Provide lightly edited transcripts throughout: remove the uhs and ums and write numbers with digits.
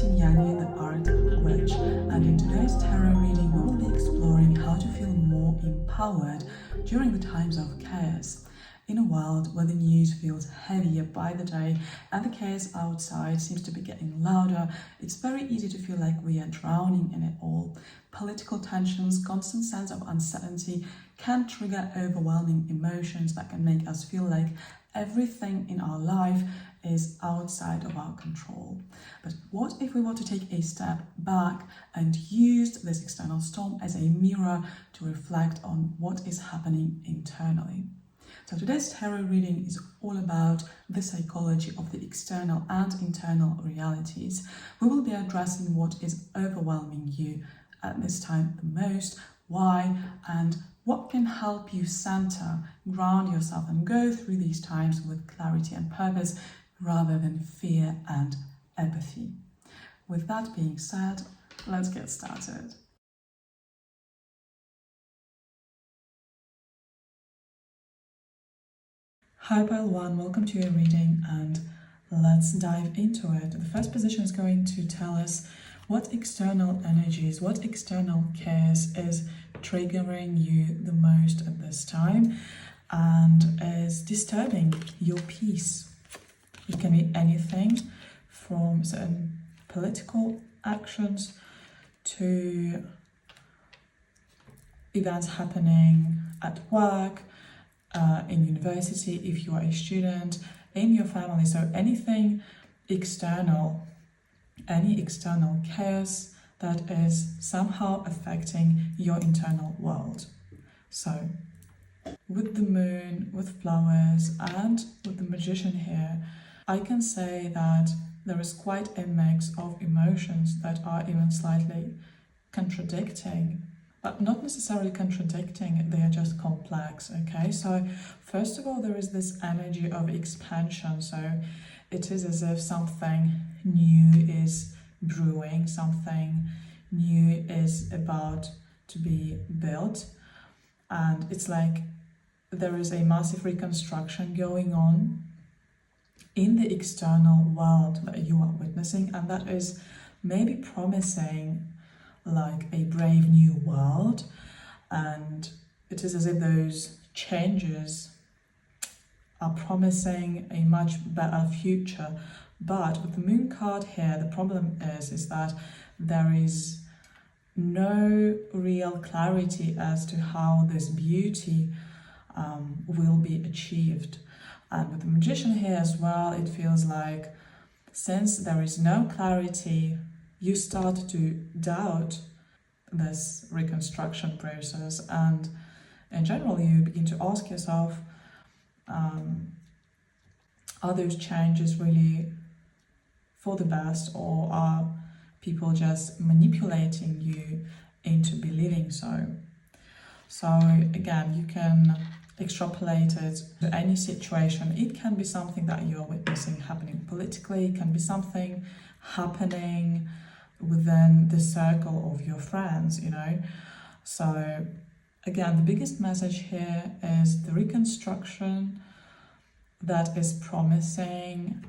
Yani, the Art Witch, and in today's tarot reading we will be exploring how to feel more empowered during the times of chaos. In a world where the news feels heavier by the day and the chaos outside seems to be getting louder, it's very easy to feel like we are drowning in it all. Political tensions, constant sense of uncertainty can trigger overwhelming emotions that can make us feel like everything in our life is outside of our control. But what if we were to take a step back and use this external storm as a mirror to reflect on what is happening internally? So today's tarot reading is all about the psychology of the external and internal realities. We will be addressing what is overwhelming you at this time the most, why, and what can help you center, ground yourself, and go through these times with clarity and purpose rather than fear and apathy. With that being said, let's get started. Hi Pile 1, welcome to your reading and let's dive into it. The first position is going to tell us what external energies, what external chaos is triggering you the most at this time and is disturbing your peace. It can be anything from certain political actions to events happening at work, in university, if you are a student, in your family. So anything external, any external chaos that is somehow affecting your internal world. So with the moon, with flowers, and with the magician here, I can say that there is quite a mix of emotions that are even slightly contradicting, but not necessarily contradicting, they are just complex, okay? So first of all, there is this energy of expansion. So it is as if something new is brewing, something new is about to be built. And it's like there is a massive reconstruction going on in the external world that you are witnessing, and that is maybe promising like a brave new world, and it is as if those changes are promising a much better future. But with the moon card here, the problem is that there is no real clarity as to how this beauty will be achieved. And with the magician here as well, it feels like since there is no clarity, you start to doubt this reconstruction process, and in general you begin to ask yourself, are those changes really for the best, or are people just manipulating you into believing so? So again, you can extrapolate it to any situation. It can be something that you are witnessing happening politically, it can be something happening within the circle of your friends, you know. So again, the biggest message here is the reconstruction that is promising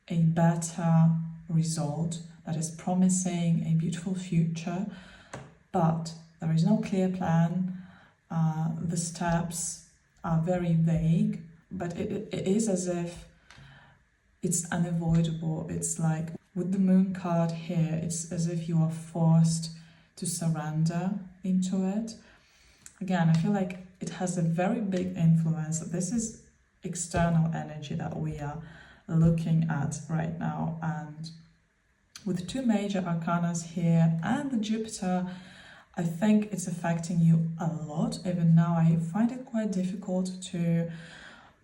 a better result, that is promising a beautiful future, but there is no clear plan. The steps are very vague, but it is as if it's unavoidable. It's like with the moon card here, it's as if you are forced to surrender into it. Again, I feel like it has a very big influence. This is external energy that we are looking at right now. And with two major arcanas here and the Jupiter, I think it's affecting you a lot. Even now, I find it quite difficult to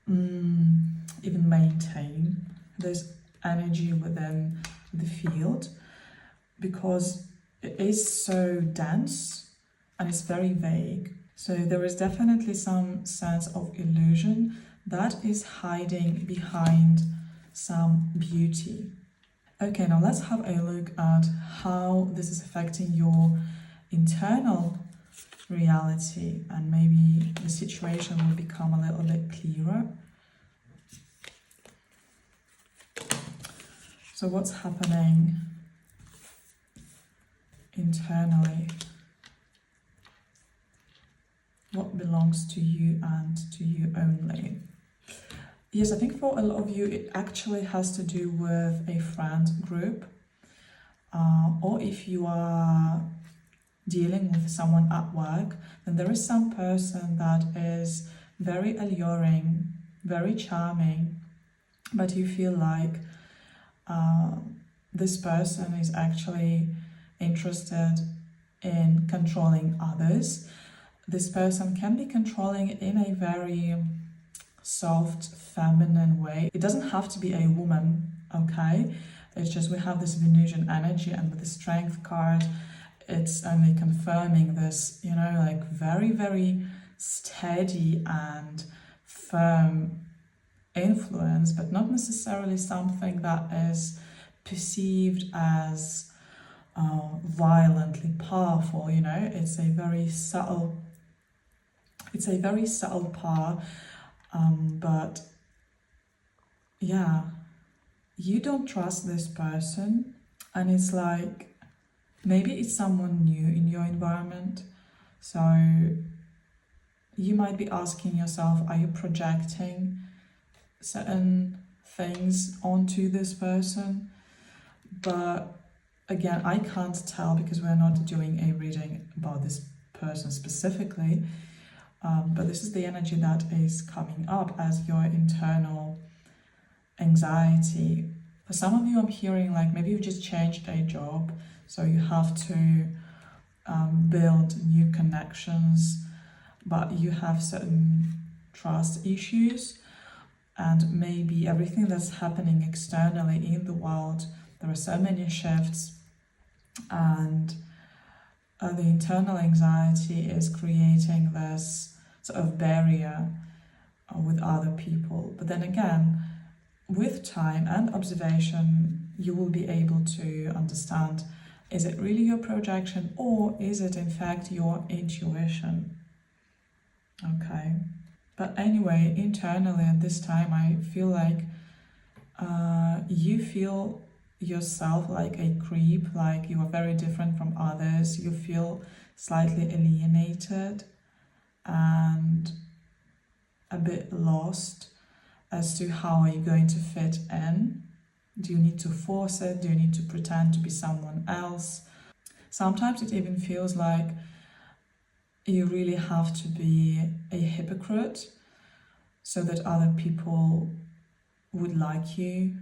even maintain this energy within the field, because it is so dense and it's very vague. So there is definitely some sense of illusion that is hiding behind some beauty. Okay, now let's have a look at how this is affecting your internal reality, and maybe the situation will become a little bit clearer. So what's happening internally. What belongs to you and to you only. Yes, I think for a lot of you it actually has to do with a friend group, or if you are dealing with someone at work, then there is some person that is very alluring, very charming, but you feel like this person is actually interested in controlling others. This person can be controlling in a very soft, feminine way. It doesn't have to be a woman, okay? It's just we have this Venusian energy, and with the Strength card, it's only confirming this, you know, like very, very steady and firm influence, but not necessarily something that is perceived as violently powerful, you know. It's a very subtle power, but yeah, you don't trust this person, and it's like maybe it's someone new in your environment, so you might be asking yourself, are you projecting certain things onto this person? But again, I can't tell because we're not doing a reading about this person specifically, but this is the energy that is coming up as your internal anxiety. For some of you, I'm hearing like maybe you just changed a job, so you have to build new connections, but you have certain trust issues, and maybe everything that's happening externally in the world, there are so many shifts, and the internal anxiety is creating this sort of barrier with other people. But then again, with time and observation, you will be able to understand, is it really your projection, or is it in fact your intuition? Okay. But anyway, internally at this time, I feel like you feel yourself like a creep, like you are very different from others. You feel slightly alienated and a bit lost as to how are you going to fit in. Do you need to force it? Do you need to pretend to be someone else? Sometimes it even feels like you really have to be a hypocrite so that other people would like you.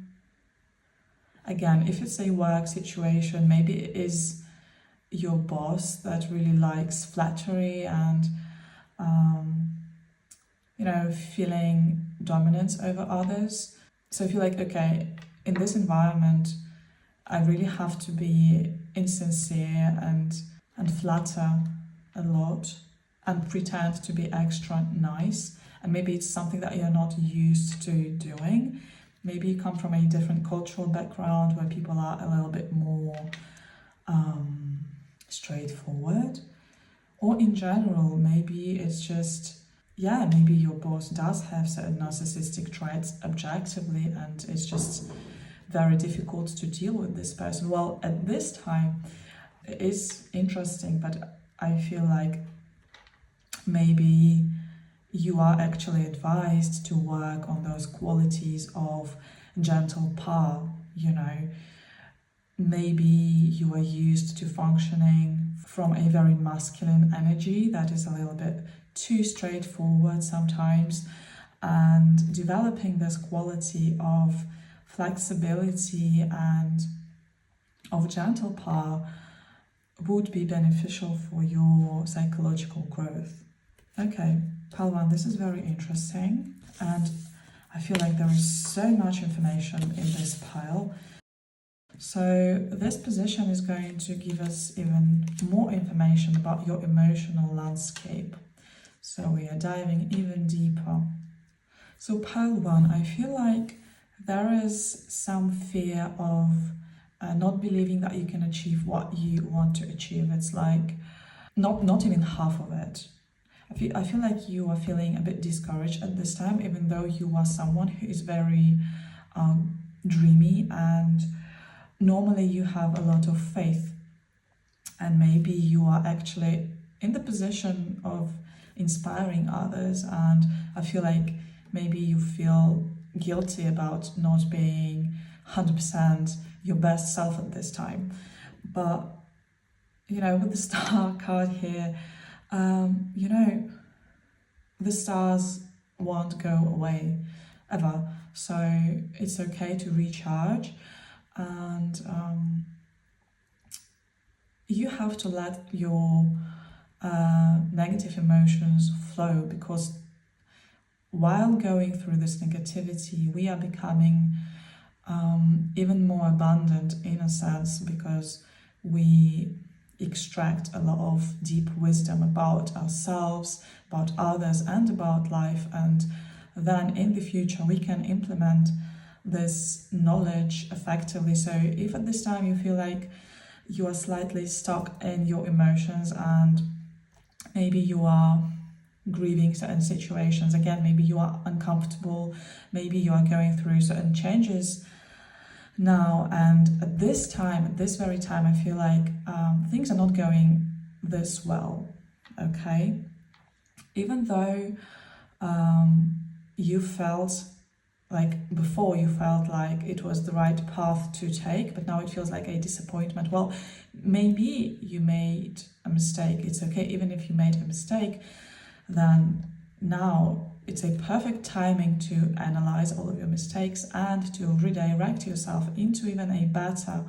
Again, if it's a work situation, maybe it is your boss that really likes flattery and you know, feeling dominance over others. So I feel like, okay, in this environment, I really have to be insincere and flatter a lot and pretend to be extra nice. And maybe it's something that you're not used to doing. Maybe you come from a different cultural background where people are a little bit more straightforward. Or in general, maybe it's just, yeah, maybe your boss does have certain narcissistic traits objectively, and it's just very difficult to deal with this person. Well, at this time, it is interesting, but I feel like maybe you are actually advised to work on those qualities of gentle power, you know. Maybe you are used to functioning from a very masculine energy that is a little bit too straightforward sometimes, and developing this quality of flexibility and of gentle power would be beneficial for your psychological growth. Okay, pile one, this is very interesting, and I feel like there is so much information in this pile. So this position is going to give us even more information about your emotional landscape. So we are diving even deeper. So pile one, I feel like there is some fear of not believing that you can achieve what you want to achieve. It's like not even half of it. I feel like you are feeling a bit discouraged at this time, even though you are someone who is very dreamy, and normally you have a lot of faith and maybe you are actually in the position of inspiring others, and I feel like maybe you feel guilty about not being 100% your best self at this time. But with the star card here, the stars won't go away ever, so it's okay to recharge, and you have to let your negative emotions flow, because while going through this negativity, we are becoming even more abundant in a sense, because we extract a lot of deep wisdom about ourselves, about others, and about life. And then in the future, we can implement this knowledge effectively. So if at this time you feel like you are slightly stuck in your emotions, and maybe you are grieving certain situations, again, maybe you are uncomfortable, maybe you are going through certain changes now, and at this very time, I feel like things are not going this well, okay? Even though you felt like before, you felt like it was the right path to take, but now it feels like a disappointment. Well, maybe you made a mistake. It's okay, even if you made a mistake, then now it's a perfect timing to analyze all of your mistakes and to redirect yourself into even a better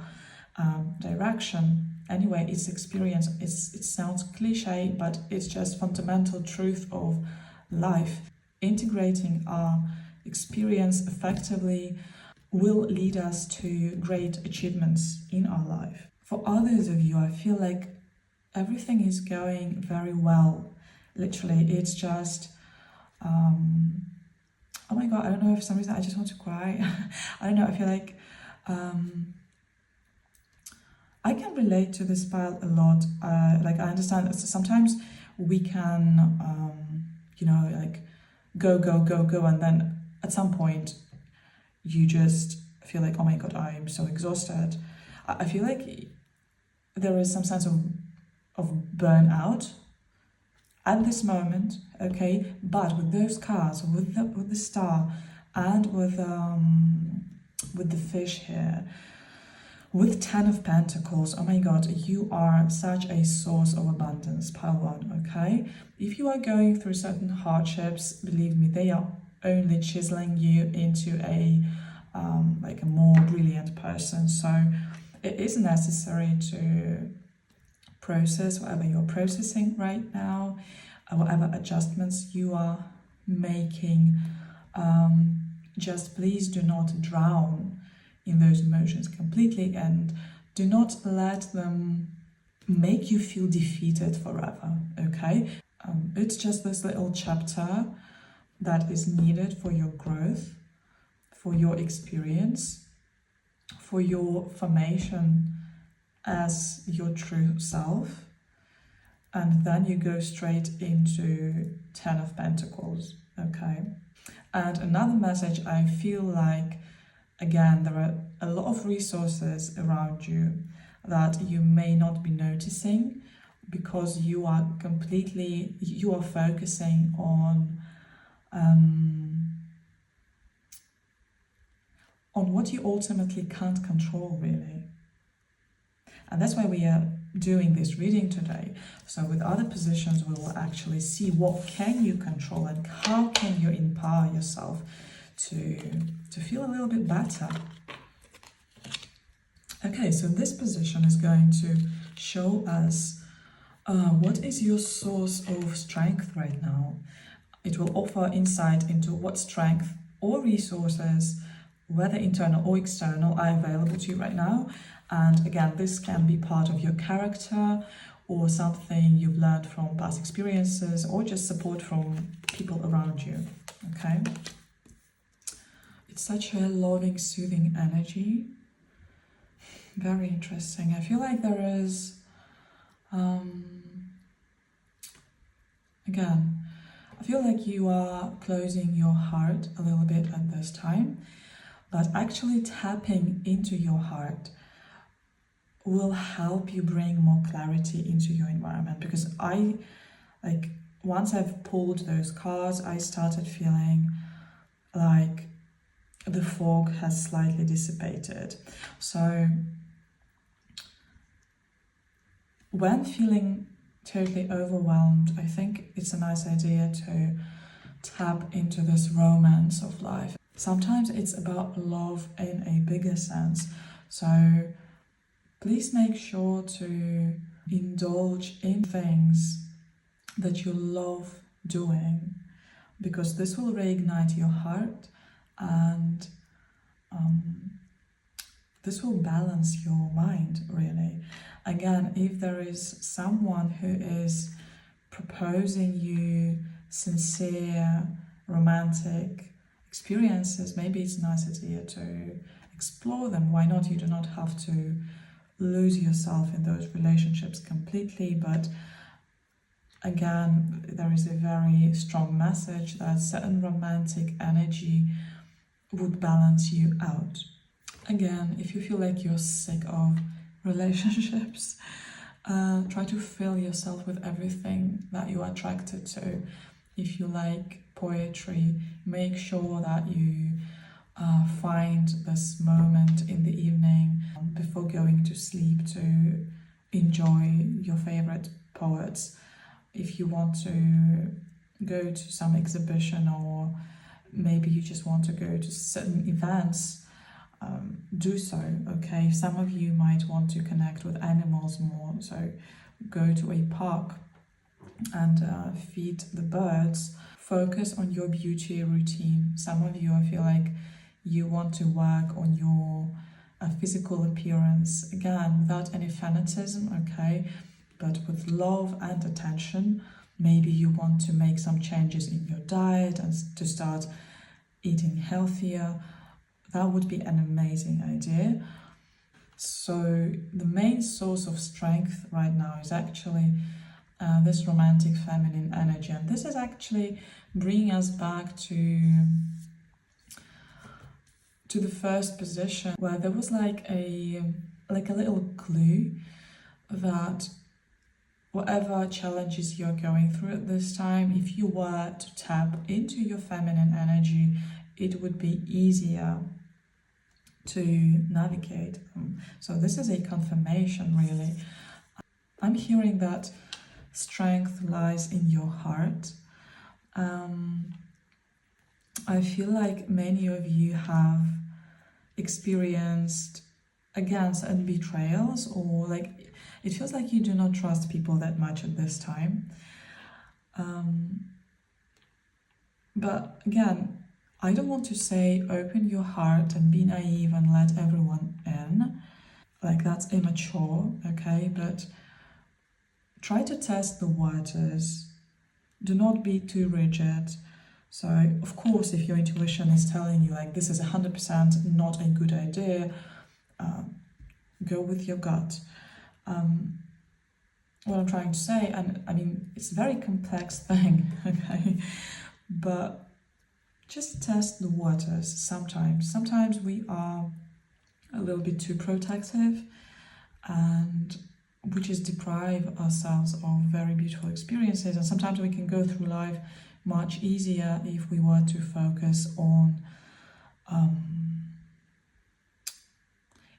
direction. Anyway, it's experience. It sounds cliche, but it's just fundamental truth of life. Integrating our experience effectively will lead us to great achievements in our life. For others of you, I feel like everything is going very well. Literally, it's just oh my god, I don't know, for some reason I just want to cry. I don't know, I feel like I can relate to this pile a lot. Like, I understand that sometimes we can like go, and then at some point you just feel like, oh my god, I'm so exhausted. I feel like there is some sense of burnout at this moment, okay? But with those cards, with the star, and with the fish here, with 10 of Pentacles, oh my god, you are such a source of abundance, pile 1, okay? If you are going through certain hardships, believe me, they are only chiseling you into a like a more brilliant person. So it is necessary to process whatever you're processing right now, whatever adjustments you are making. Just please do not drown in those emotions completely, and do not let them make you feel defeated forever, okay? It's just this little chapter that is needed for your growth, for your experience, for your formation as your true self. And then you go straight into 10 of Pentacles, okay? And another message, I feel like, again, there are a lot of resources around you that you may not be noticing, because you are focusing on what you ultimately can't control, really. And that's why we are doing this reading today. So with other positions, we will actually see what can you control and how can you empower yourself to feel a little bit better. Okay, so this position is going to show us what is your source of strength right now. It will offer insight into what strength or resources, whether internal or external, are available to you right now. And again, this can be part of your character, or something you've learned from past experiences, or just support from people around you, okay? It's such a loving, soothing energy. Very interesting. I feel like there is, again, I feel like you are closing your heart a little bit at this time, but actually tapping into your heart will help you bring more clarity into your environment. Because once I've pulled those cards, I started feeling like the fog has slightly dissipated. So when feeling totally overwhelmed, I think it's a nice idea to tap into this romance of life. Sometimes it's about love in a bigger sense. So please make sure to indulge in things that you love doing, because this will reignite your heart, and this will balance your mind, really. Again, if there is someone who is proposing you sincere, romantic experiences, maybe it's a nice idea to explore them. Why not? You do not have to lose yourself in those relationships completely, but again, there is a very strong message that certain romantic energy would balance you out. Again, if you feel like you're sick of relationships, try to fill yourself with everything that you are attracted to. If you like poetry, make sure that you find this moment in the evening before going to sleep to enjoy your favorite poets. If you want to go to some exhibition, or maybe you just want to go to certain events, do so, okay? Some of you might want to connect with animals more, so go to a park and feed the birds. Focus on your beauty routine. Some of you, I feel like you want to work on your physical appearance, again, without any fanatism, okay? But with love and attention. Maybe you want to make some changes in your diet and to start eating healthier. That would be an amazing idea. So the main source of strength right now is actually this romantic feminine energy, and this is actually bringing us back to the first position, where there was like a little clue that whatever challenges you're going through at this time, if you were to tap into your feminine energy, it would be easier to navigate them. So this is a confirmation, really. I'm hearing that strength lies in your heart. I feel like many of you have experienced, again, certain betrayals, or like it feels like you do not trust people that much at this time. But again, I don't want to say open your heart and be naive and let everyone in. Like, that's immature, okay? But try to test the waters. Do not be too rigid. So, of course, if your intuition is telling you, like, this is 100% not a good idea, go with your gut. What I'm trying to say, and I mean, it's a very complex thing, okay? But just test the waters sometimes. Sometimes we are a little bit too protective, and we just deprive ourselves of very beautiful experiences. And sometimes we can go through life much easier if we were to focus on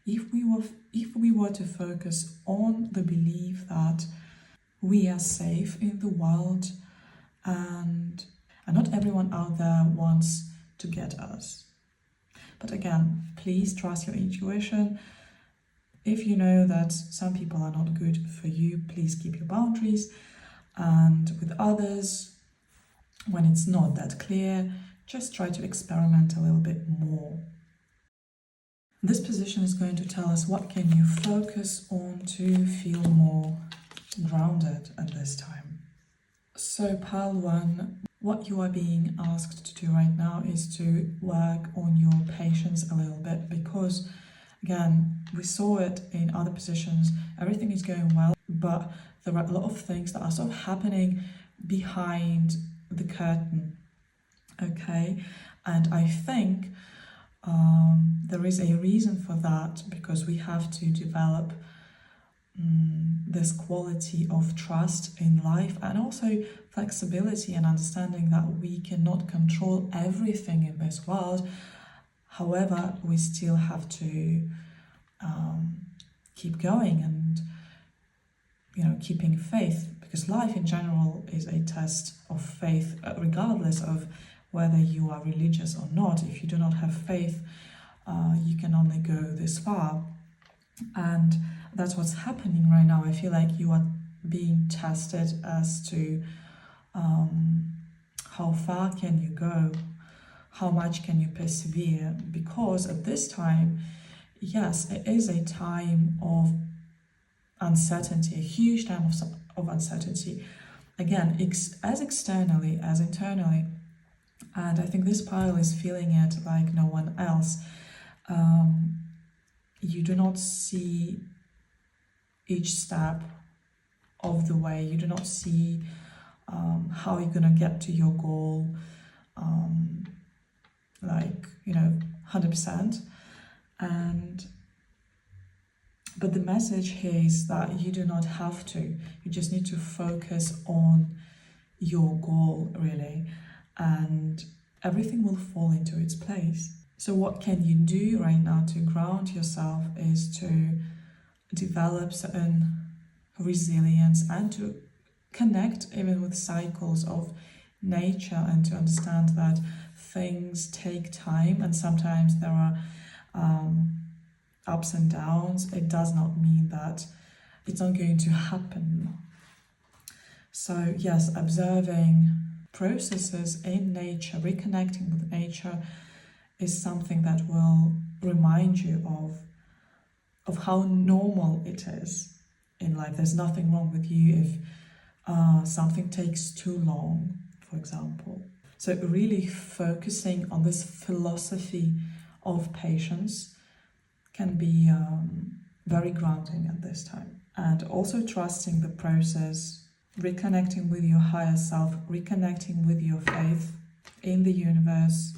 if we were to focus on the belief that we are safe in the world, and not everyone out there wants to get us. But again, please trust your intuition. If you know that some people are not good for you, please keep your boundaries. And with others, when it's not that clear, just try to experiment a little bit more. This position is going to tell us what can you focus on to feel more grounded at this time. So pile 1, what you are being asked to do right now is to work on your patience a little bit, because again, we saw it in other positions, everything is going well, but there are a lot of things that are sort of happening behind the curtain, okay? And I think there is a reason for that, because we have to develop this quality of trust in life, and also flexibility and understanding that we cannot control everything in this world. However, we still have to keep going and, keeping faith, because life in general is a test of faith, regardless of whether you are religious or not. If you do not have faith, you can only go this far. And that's what's happening right now. I feel like you are being tested as to how far can you go, how much can you persevere, because at this time, yes, it is a time of uncertainty, a huge time of uncertainty, again, as externally as internally. And I think this pile is feeling it like no one else. You do not see each step of the way. You do not see how you're going to get to your goal, 100%. But the message here is that you do not have to. You just need to focus on your goal, really, and everything will fall into its place. So what can you do right now to ground yourself is to develop certain resilience and to connect even with cycles of nature, and to understand that things take time and sometimes there are ups and downs. It does not mean that it's not going to happen. So yes, observing processes in nature, reconnecting with nature, is something that will remind you of how normal it is in life. There's nothing wrong with you if something takes too long, for example. So really focusing on this philosophy of patience can be very grounding at this time. And also trusting the process, reconnecting with your higher self, reconnecting with your faith in the universe,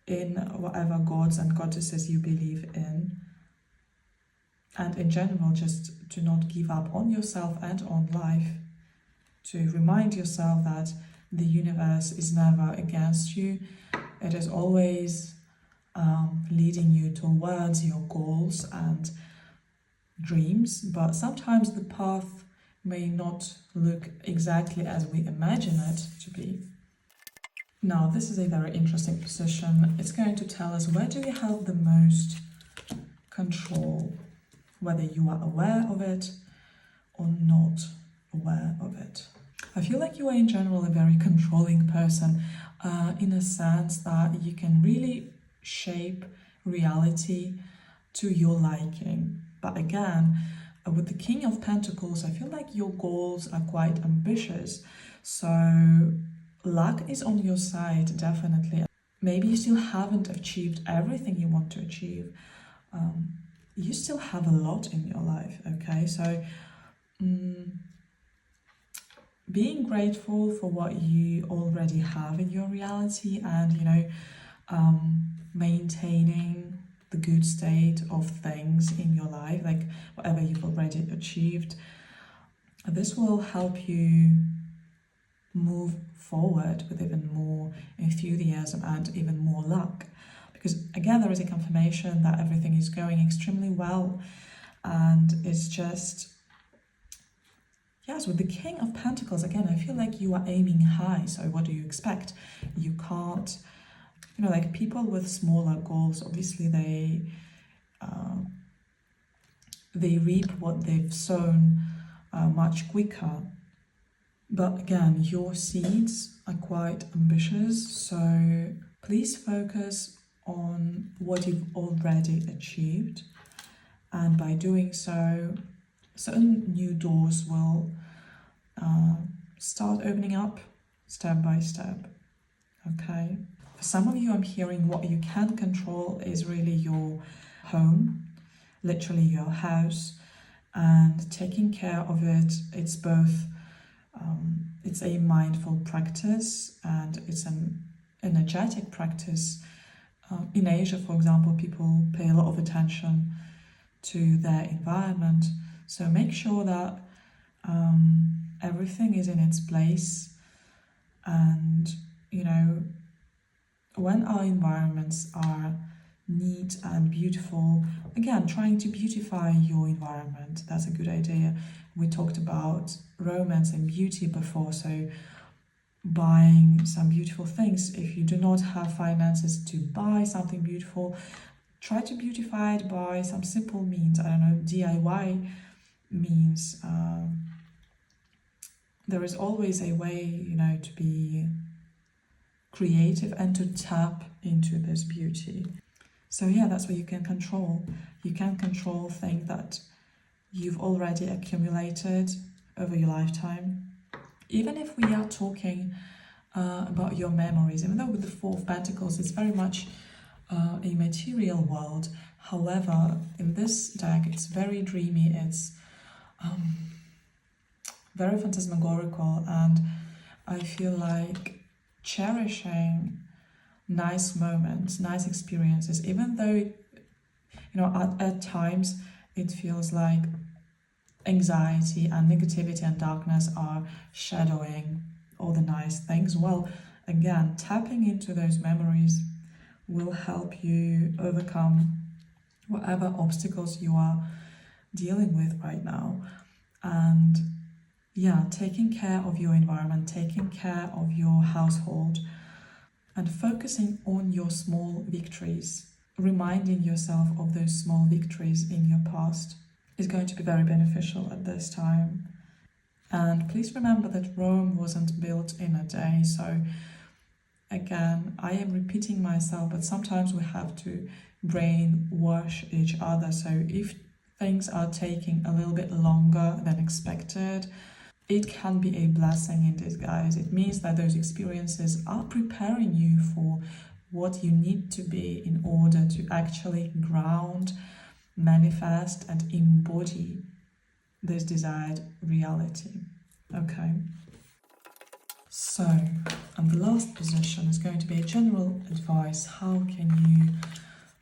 in whatever gods and goddesses you believe in. And in general, just to not give up on yourself and on life, to remind yourself that the universe is never against you. It is always leading you towards your goals and dreams, but sometimes the path may not look exactly as we imagine it to be. Now, this is a very interesting position. It's going to tell us, where do you have the most control, whether you are aware of it or not aware of it. I feel like you are in general a very controlling person, in a sense that you can really shape reality to your liking. But again, with the King of Pentacles, I feel like your goals are quite ambitious. So luck is on your side, definitely. Maybe you still haven't achieved everything you want to achieve. You still have a lot in your life, okay? So being grateful for what you already have in your reality, and maintaining the good state of things in your life, like whatever you've already achieved, this will help you move forward with even more enthusiasm and even more luck. Because again, there is a confirmation that everything is going extremely well, and it's just, yes, with the King of Pentacles, again, I feel like you are aiming high. So what do you expect? You can't, like people with smaller goals, obviously they reap what they've sown much quicker. But again, your seeds are quite ambitious, so please focus on what you've already achieved. And by doing so, certain new doors will start opening up step by step, okay? For some of you, I'm hearing what you can control is really your home, literally your house, and taking care of it. It's both, it's a mindful practice and it's an energetic practice. In Asia, for example, people pay a lot of attention to their environment. So make sure that everything is in its place, and when our environments are neat and beautiful, again, trying to beautify your environment, that's a good idea. We talked about romance and beauty before, so buying some beautiful things. If you do not have finances to buy something beautiful, try to beautify it by some simple means. I don't know, DIY means. There is always a way, to be creative and to tap into this beauty. So yeah, that's what you can control. You can control things that you've already accumulated over your lifetime. Even if we are talking about your memories, even though with the Four of Pentacles, it's very much a material world. However, in this deck, it's very dreamy, it's very phantasmagorical, and I feel like cherishing nice moments, nice experiences, even though, at times it feels like anxiety and negativity and darkness are shadowing all the nice things. Well, again, tapping into those memories will help you overcome whatever obstacles you are dealing with right now. And yeah, taking care of your environment, taking care of your household, and focusing on your small victories, reminding yourself of those small victories in your past is going to be very beneficial at this time. And please remember that Rome wasn't built in a day. So again, I am repeating myself, but sometimes we have to brainwash each other. So if things are taking a little bit longer than expected, it can be a blessing in disguise. It means that those experiences are preparing you for what you need to be in order to actually ground, manifest, and embody this desired reality. Okay. So, and the last position is going to be a general advice. How can you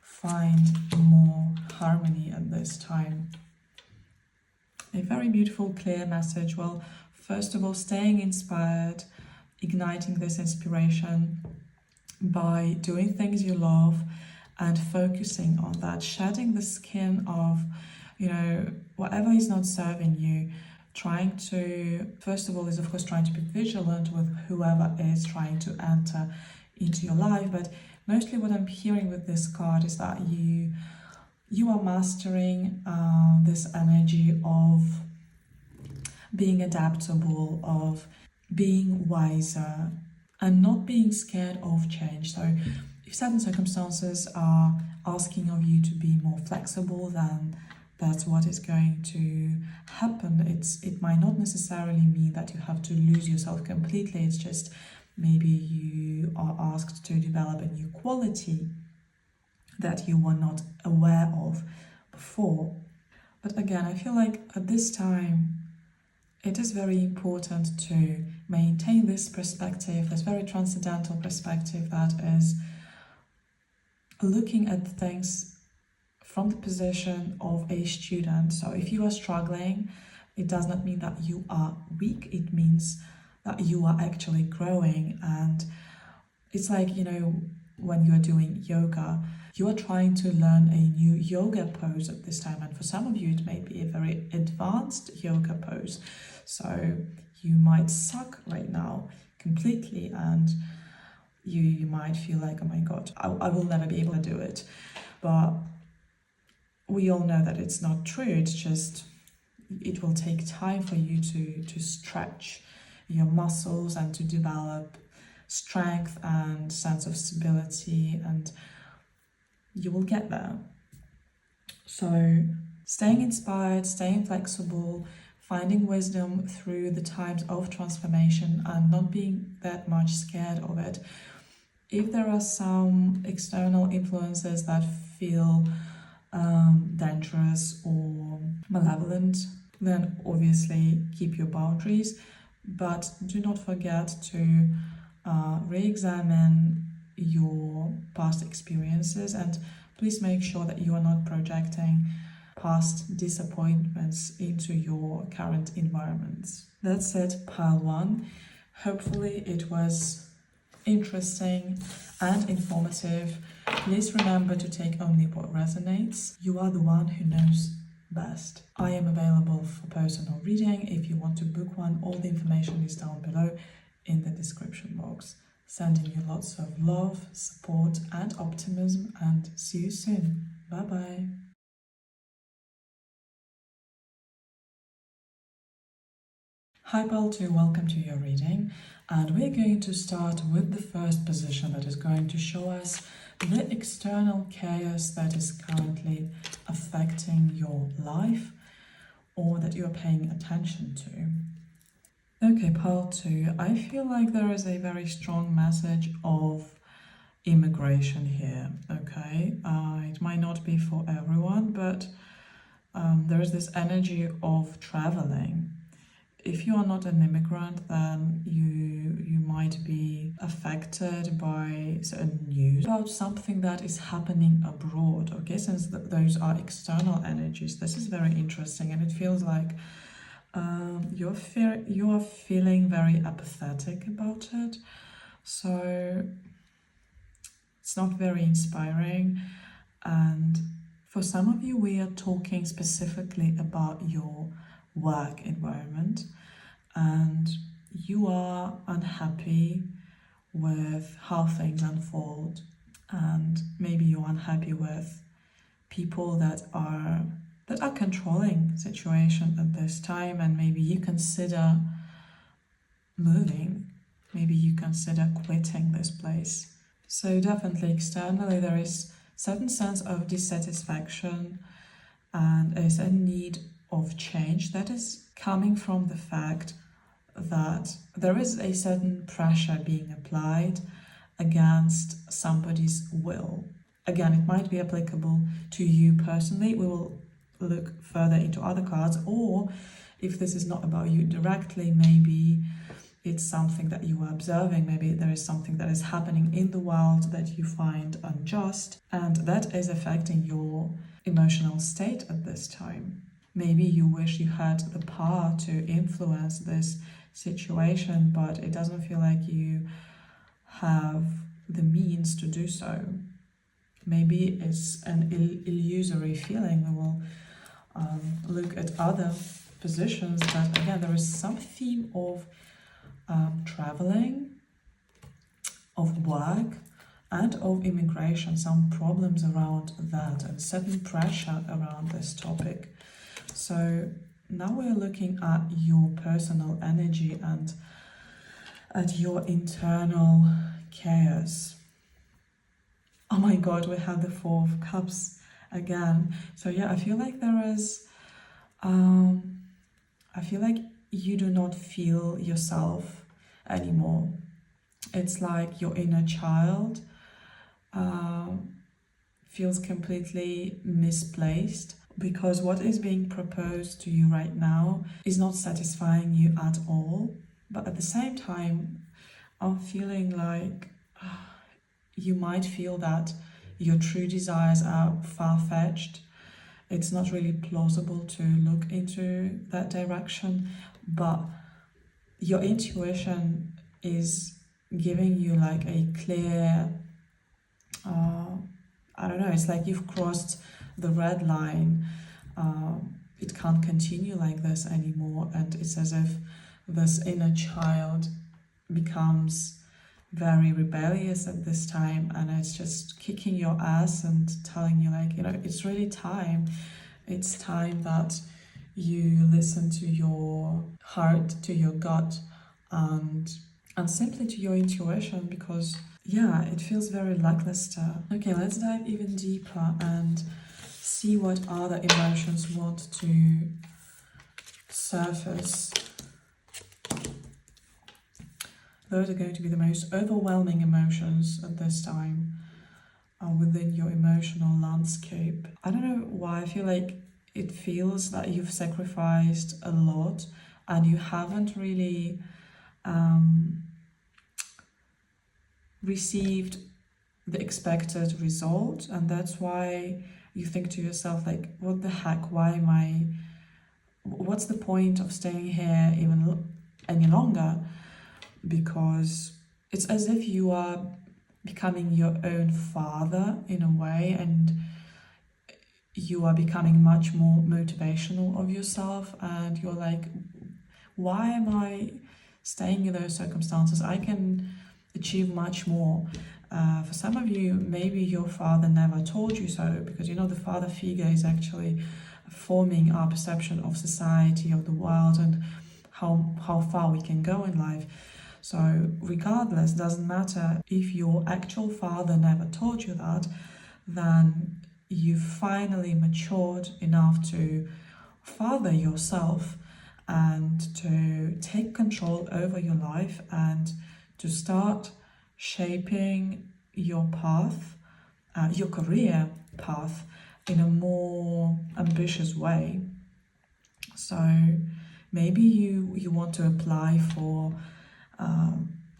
find more harmony at this time? A very beautiful, clear message. Well, first of all, staying inspired, igniting this inspiration by doing things you love and focusing on that, shedding the skin of, whatever is not serving you. Trying to, first of all, is of course trying to be vigilant with whoever is trying to enter into your life. But mostly what I'm hearing with this card is that you are mastering this energy of being adaptable, of being wiser, and not being scared of change. So if certain circumstances are asking of you to be more flexible, then that's what is going to happen. It might not necessarily mean that you have to lose yourself completely. It's just maybe you are asked to develop a new quality that you were not aware of before. But again, I feel like at this time, it is very important to maintain this perspective, this very transcendental perspective that is looking at things from the position of a student. So if you are struggling, it does not mean that you are weak. It means that you are actually growing. And it's like, when you are doing yoga, you are trying to learn a new yoga pose at this time. And for some of you, it may be a very advanced yoga pose. So you might suck right now completely, and you might feel like, oh my God, I will never be able to do it. But we all know that it's not true. It's just, it will take time for you to stretch your muscles and to develop strength and sense of stability, and you will get there. So staying inspired, staying flexible, finding wisdom through the times of transformation, and not being that much scared of it. If there are some external influences that feel dangerous or malevolent, then obviously keep your boundaries, but do not forget to re-examine your past experiences, and please make sure that you are not projecting past disappointments into your current environments. That's it, pile 1. Hopefully it was interesting and informative. Please remember to take only what resonates. You are the one who knows best. I am available for personal reading. If you want to book one, all the information is down below in the description box. Sending you lots of love, support and optimism, and see you soon. Bye bye. Hi Pal 2, welcome to your reading, and we're going to start with the first position that is going to show us the external chaos that is currently affecting your life or that you're paying attention to. Okay, Pal 2, I feel like there is a very strong message of immigration here, okay? It might not be for everyone, but there is this energy of traveling. If you are not an immigrant, then you might be affected by certain news about something that is happening abroad, okay? Since those are external energies, this is very interesting, and it feels like you are feeling very apathetic about it. So it's not very inspiring, and for some of you, we are talking specifically about your work environment, and you are unhappy with how things unfold, and maybe you're unhappy with people that are controlling situation at this time, and maybe you consider moving, maybe you consider quitting this place. So definitely externally there is certain sense of dissatisfaction and a certain need of change that is coming from the fact that there is a certain pressure being applied against somebody's will. Again, it might be applicable to you personally. We will look further into other cards, or if this is not about you directly, maybe it's something that you are observing. Maybe there is something that is happening in the world that you find unjust, and that is affecting your emotional state at this time. Maybe you wish you had the power to influence this situation, but it doesn't feel like you have the means to do so. Maybe it's an illusory feeling. We will look at other positions, but again, there is some theme of traveling, of work, and of immigration, some problems around that, and certain pressure around this topic. So now we're looking at your personal energy and at your internal chaos. Oh my god, we have the Four of Cups again. So yeah, I feel like there is, I feel like you do not feel yourself anymore. It's like your inner child feels completely misplaced, because what is being proposed to you right now is not satisfying you at all. But at the same time, I'm feeling like you might feel that your true desires are far-fetched. It's not really plausible to look into that direction, but your intuition is giving you like a clear, I don't know, it's like you've crossed the red line. It can't continue like this anymore, and it's as if this inner child becomes very rebellious at this time, and it's just kicking your ass and telling you, like, you know, it's really time. It's time that you listen to your heart, to your gut, and simply to your intuition, because yeah, it feels very lackluster. Okay, let's dive even deeper and see what other emotions want to surface. Those are going to be the most overwhelming emotions at this time within your emotional landscape. I don't know why, I feel like it feels that you've sacrificed a lot and you haven't really received the expected result, and that's why you think to yourself, like, what the heck, what's the point of staying here even any longer? Because it's as if you are becoming your own father in a way, and you are becoming much more motivational of yourself, and you're like, why am I staying in those circumstances? I can achieve much more. For some of you, maybe your father never told you so, because the father figure is actually forming our perception of society, of the world, and how far we can go in life. So regardless, doesn't matter if your actual father never told you that, then you've finally matured enough to father yourself and to take control over your life and to start shaping your path, your career path, in a more ambitious way. So maybe you want to apply for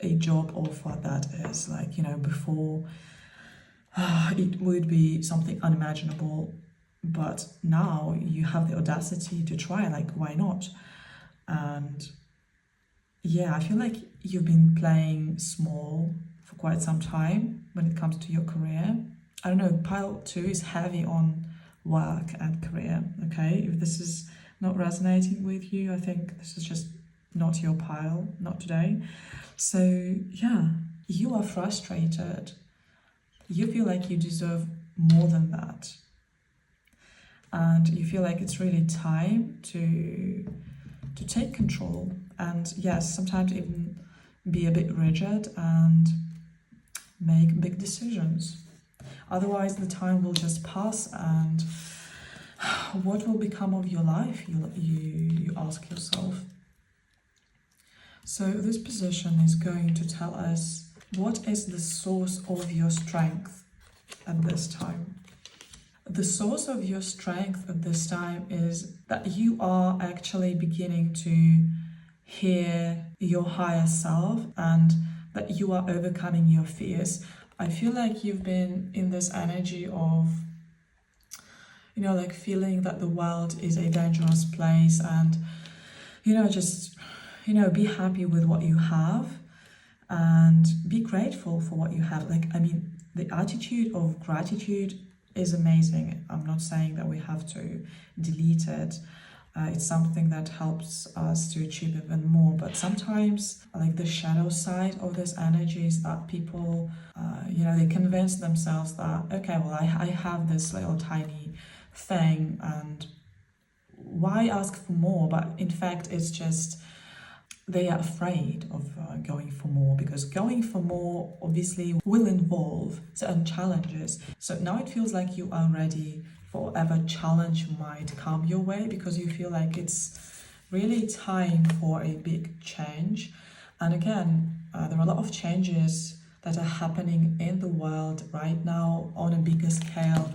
a job offer that is like, before it would be something unimaginable, but now you have the audacity to try, like, why not? And yeah, I feel like you've been playing small for quite some time when it comes to your career. I don't know, pile 2 is heavy on work and career, okay? If this is not resonating with you, I think this is just not your pile, not today. So yeah, you are frustrated. You feel like you deserve more than that. And you feel like it's really time to take control. And yes, sometimes even be a bit rigid and make big decisions. Otherwise, the time will just pass, and what will become of your life, you ask yourself. So this position is going to tell us what is the source of your strength at this time. The source of your strength at this time is that you are actually beginning to hear your higher self, and that you are overcoming your fears. I feel like you've been in this energy of, like feeling that the world is a dangerous place, and, just, be happy with what you have and be grateful for what you have. Like, I mean, the attitude of gratitude is amazing. I'm not saying that we have to delete it. It's something that helps us to achieve even more. But sometimes, like, the shadow side of this energy is that people, they convince themselves that, okay, well, I have this little tiny thing, and why ask for more? But in fact, it's just they are afraid of going for more, because going for more obviously will involve certain challenges. So now it feels like you are ready for whatever challenge might come your way, because you feel like it's really time for a big change. And again, there are a lot of changes that are happening in the world right now on a bigger scale,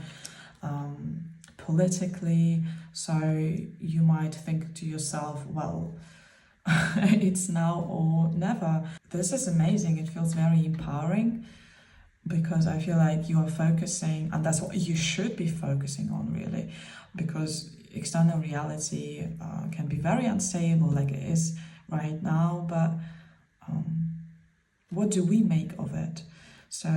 politically. So you might think to yourself, well, it's now or never. This is amazing. It feels very empowering, because I feel like you are focusing, and that's what you should be focusing on, really, because external reality can be very unstable, like it is right now, but what do we make of it? So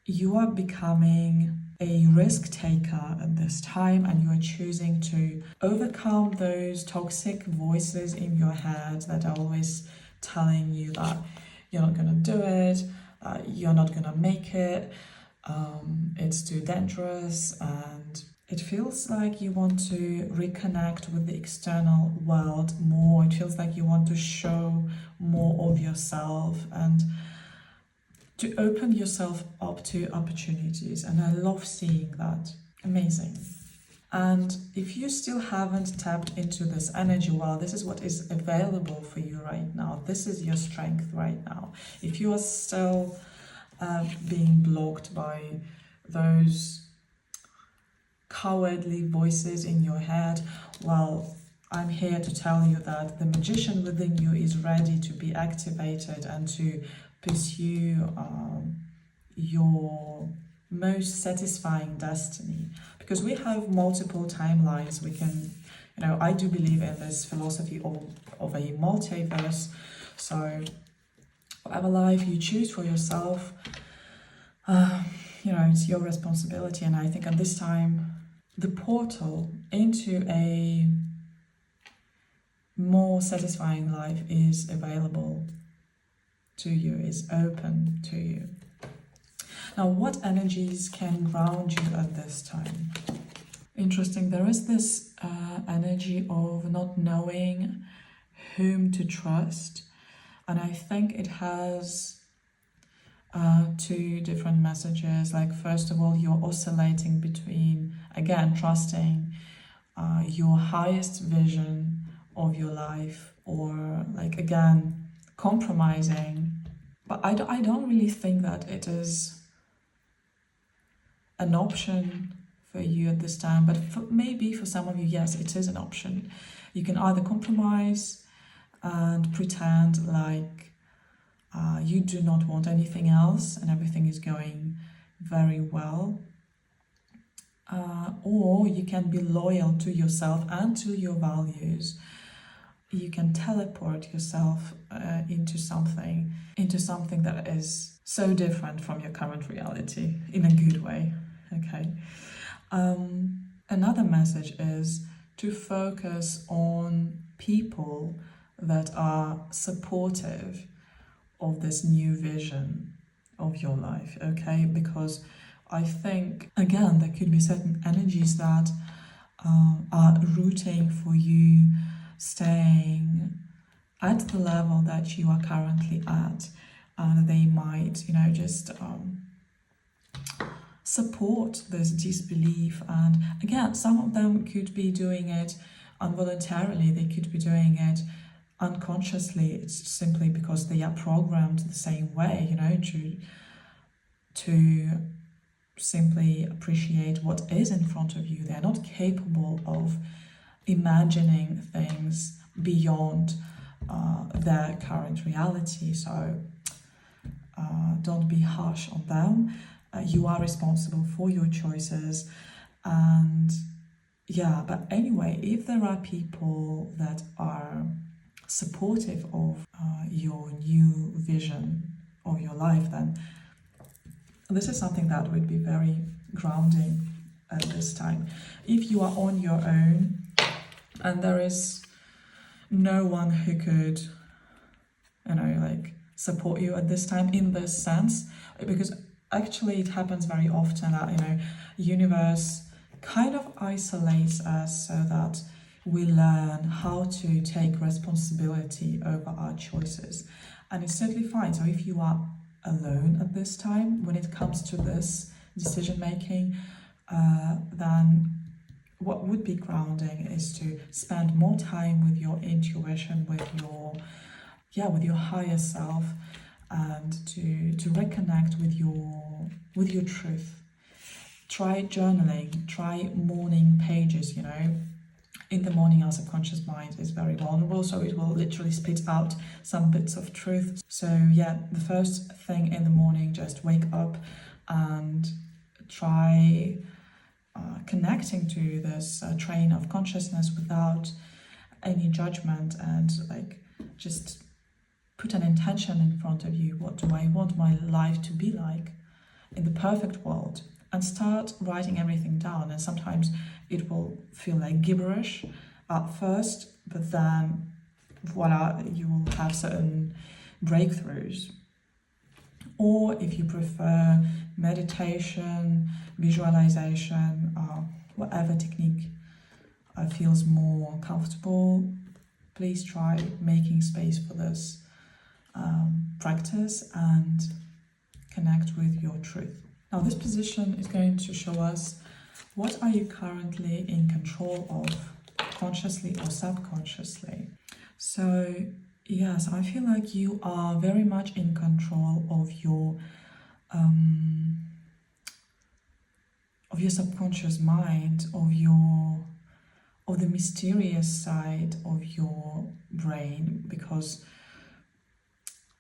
you are becoming a risk taker at this time, and you are choosing to overcome those toxic voices in your head that are always telling you that you're not going to do it, you're not going to make it, it's too dangerous, and it feels like you want to reconnect with the external world more. It feels like you want to show more of yourself and to open yourself up to opportunities. And I love seeing that. Amazing. And if you still haven't tapped into this energy, well, this is what is available for you right now. This is your strength right now. If you are still being blocked by those cowardly voices in your head, well, I'm here to tell you that the magician within you is ready to be activated and to pursue your most satisfying destiny. Because we have multiple timelines. We can, I do believe in this philosophy of a multiverse. So whatever life you choose for yourself, it's your responsibility. And I think at this time, the portal into a more satisfying life is available to you, is open to you. Now, what energies can ground you at this time? Interesting, there is this energy of not knowing whom to trust, and I think it has two different messages. Like, first of all, you're oscillating between, again, trusting your highest vision of your life, or like, again, compromising. But I don't really think that it is an option for you at this time, but maybe for some of you, yes, it is an option. You can either compromise and pretend like you do not want anything else and everything is going very well, or you can be loyal to yourself and to your values. You can teleport yourself into something that is so different from your current reality in a good way. Okay. Another message is to focus on people that are supportive of this new vision of your life, okay? Because I think, again, there could be certain energies that are rooting for you staying at the level that you are currently at, and they might, just support this disbelief. And again, some of them could be doing it involuntarily, they could be doing it unconsciously. It's simply because they are programmed the same way, to simply appreciate what is in front of you. They're not capable of imagining things beyond their current reality. So don't be harsh on them. You are responsible for your choices. And but anyway, if there are people that are supportive of your new vision of your life, then this is something that would be very grounding at this time. If you are on your own and there is no one who could, support you at this time in this sense, because actually it happens very often that, universe kind of isolates us so that we learn how to take responsibility over our choices. And it's totally fine. So if you are alone at this time, when it comes to this decision making, then what would be grounding is to spend more time with your intuition, with your higher self, and to reconnect with your truth. Try journaling, try morning pages. In the morning, our subconscious mind is very vulnerable, so it will literally spit out some bits of truth. So the first thing in the morning, just wake up and try connecting to this train of consciousness without any judgment, and just put an intention in front of you. What do I want my life to be like in the perfect world? And start writing everything down. And sometimes it will feel like gibberish at first, but then voila, you will have certain breakthroughs. Or if you prefer meditation, visualization, whatever technique feels more comfortable, please try making space for this practice and connect with your truth. Now, this position is going to show us what are you currently in control of, consciously or subconsciously. So yes, I feel like you are very much in control of your subconscious mind, of the mysterious side of your brain, because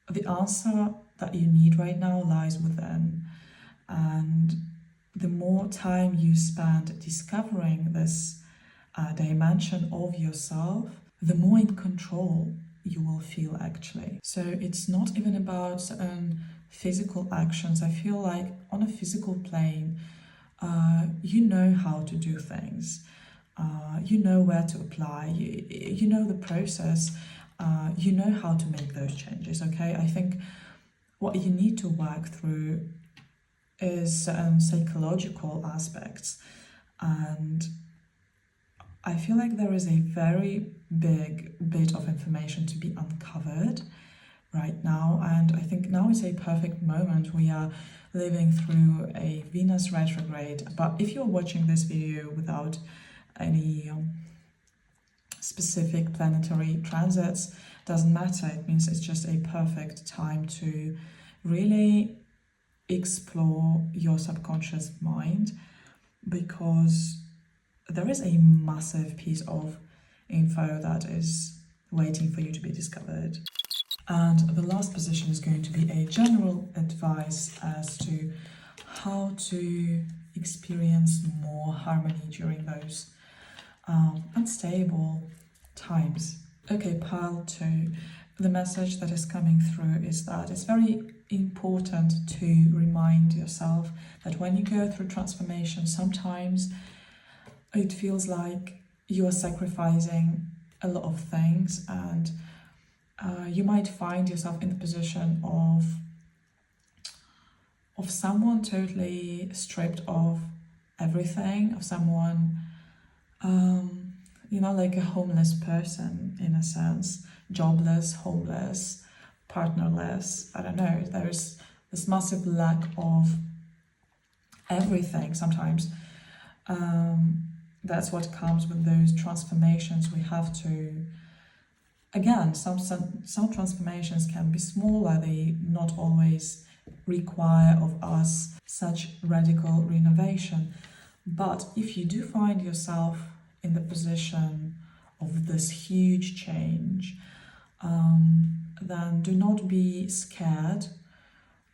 the answer that you need right now lies within. And the more time you spend discovering this dimension of yourself, the more in control you will feel actually. So it's not even about physical actions. I feel like on a physical plane, you know how to do things. You know where to apply. You know the process. You know how to make those changes, okay? I think what you need to work through is psychological aspects. And I feel like there is a very big bit of information to be uncovered right now, and I think now is a perfect moment. We are living through a Venus retrograde, but if you're watching this video without any specific planetary transits, doesn't matter. It means it's just a perfect time to really explore your subconscious mind, because there is a massive piece of info that is waiting for you to be discovered. And the last position is going to be a general advice as to how to experience more harmony during those unstable times. Okay, pile 2. The message that is coming through is that it's very important to remind yourself that when you go through transformation, sometimes it feels like you are sacrificing a lot of things, and you might find yourself in the position of someone totally stripped of everything, of someone, like a homeless person in a sense, jobless, homeless, partnerless. I don't know, there's this massive lack of everything sometimes. That's what comes with those transformations. We have to, again, some transformations can be smaller, they not always require of us such radical renovation. But if you do find yourself in the position of this huge change, then do not be scared,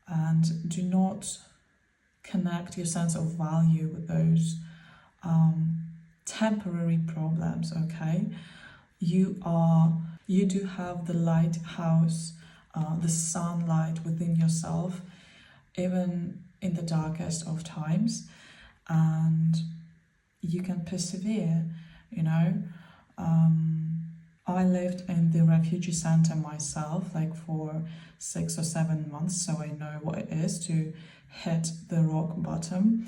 and do not connect your sense of value with those temporary problems, okay? You do have the lighthouse, the sunlight within yourself, even in the darkest of times, and you can persevere, I lived in the refugee center myself, like for 6 or 7 months, so I know what it is to hit the rock bottom.